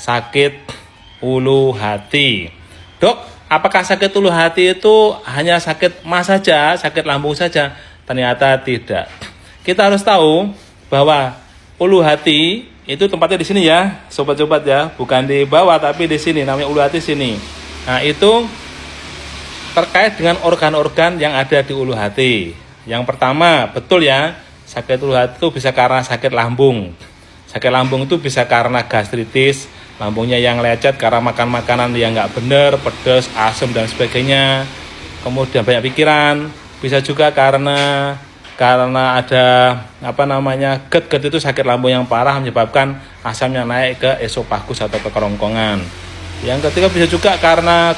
sakit ulu hati. Dok, apakah sakit ulu hati itu hanya sakit mas saja, sakit lambung saja? Ternyata tidak. Kita harus tahu bahwa ulu hati itu tempatnya di sini ya, sobat-sobat ya, bukan di bawah tapi di sini, namanya ulu hati sini. Nah, itu terkait dengan organ-organ yang ada di ulu hati. Yang pertama, betul ya, sakit ulu hati itu bisa karena sakit lambung. Sakit lambung itu bisa karena gastritis, lambungnya yang lecet karena makan makanan yang nggak benar, pedas, asam dan sebagainya. Kemudian banyak pikiran, bisa juga karena ada GERD itu sakit lambung yang parah menyebabkan asam yang naik ke esofagus atau ke kerongkongan. Yang ketiga bisa juga karena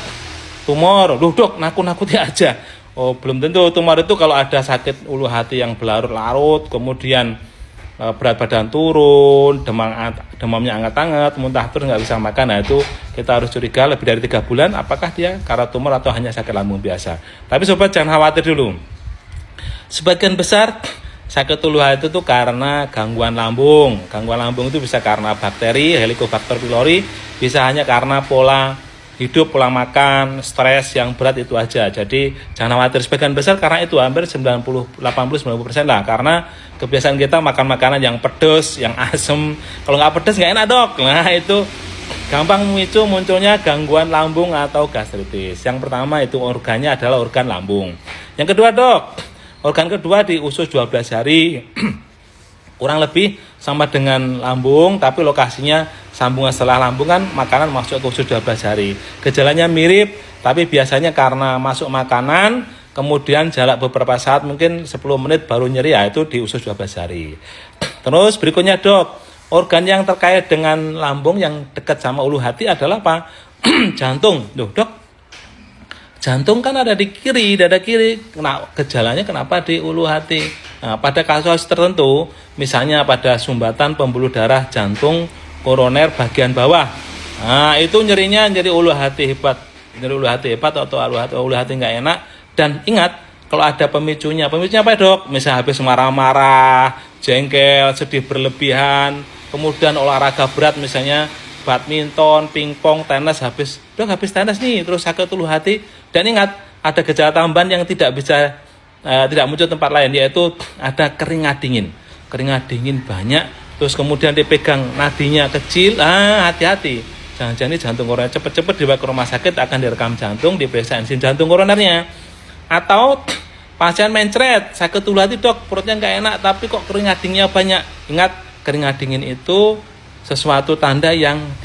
tumor. Loh dok, nakut-nakuti aja. Oh, belum tentu. Tumor itu kalau ada sakit ulu hati yang berlarut-larut, kemudian berat badan turun, demamnya anget-anget, muntah terus nggak bisa makan, nah itu kita harus curiga lebih dari 3 bulan apakah dia karena tumor atau hanya sakit lambung biasa. Tapi sobat jangan khawatir dulu. Sebagian besar sakit ulu hati itu karena gangguan lambung. Gangguan lambung itu bisa karena bakteri, Helicobacter pylori, bisa hanya karena pola hidup, pola makan, stres yang berat itu aja. Jadi jangan khawatir, sebagian besar karena itu hampir 80-90% lah, karena kebiasaan kita makan makanan yang pedas, yang asem. Kalau nggak pedas nggak enak dok. Nah itu gampang memicu munculnya gangguan lambung atau gastritis. Yang pertama itu organnya adalah organ lambung. Yang kedua dok, organ kedua di usus 12 hari. Kurang lebih sama dengan lambung, tapi lokasinya sambungan setelah lambung kan makanan masuk ke usus 12 hari. Gejalanya mirip, tapi biasanya karena masuk makanan, kemudian jarak beberapa saat, mungkin 10 menit baru nyeri, ya itu di usus 12 hari. Terus berikutnya dok, organ yang terkait dengan lambung yang dekat sama ulu hati adalah apa? Jantung. Loh dok, jantung kan ada di kiri, dada kiri. Nah, gejalanya kenapa di ulu hati? Nah, pada kasus tertentu, misalnya pada sumbatan pembuluh darah jantung koroner bagian bawah. Nah, itu nyerinya nyeri ulu hati hebat. Nyeri ulu hati hebat atau ulu hati nggak enak. Dan ingat, kalau ada pemicunya apa dok? Misalnya habis marah-marah, jengkel, sedih berlebihan, kemudian olahraga berat misalnya badminton, pingpong, tenis, habis tenis nih, terus sakit ulu hati. Dan ingat, ada gejala tambahan yang tidak muncul tempat lain, yaitu ada keringat dingin banyak, terus kemudian dipegang nadinya kecil. Hati-hati, jangan-jangan ini jantung koroner. Cepet-cepet dibawa ke rumah sakit, akan direkam jantung, diperiksa enzim jantung koronernya. Atau pasien mencret, sakit ulu hati dok, perutnya nggak enak, tapi kok keringat dinginnya banyak. Ingat, keringat dingin itu sesuatu tanda yang tidak